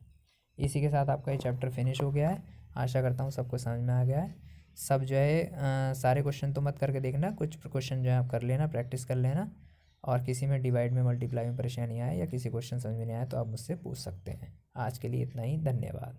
इसी के साथ आपका ये चैप्टर फिनिश हो गया है। आशा करता हूँ सबको समझ में आ गया है। सब जो है सारे क्वेश्चन तो मत करके देखना, कुछ क्वेश्चन जो है आप कर लेना, प्रैक्टिस कर लेना। और किसी में डिवाइड में मल्टीप्लाई में परेशानी आए या किसी क्वेश्चन समझ में नहीं आए तो आप मुझसे पूछ सकते हैं। आज के लिए इतना ही, धन्यवाद।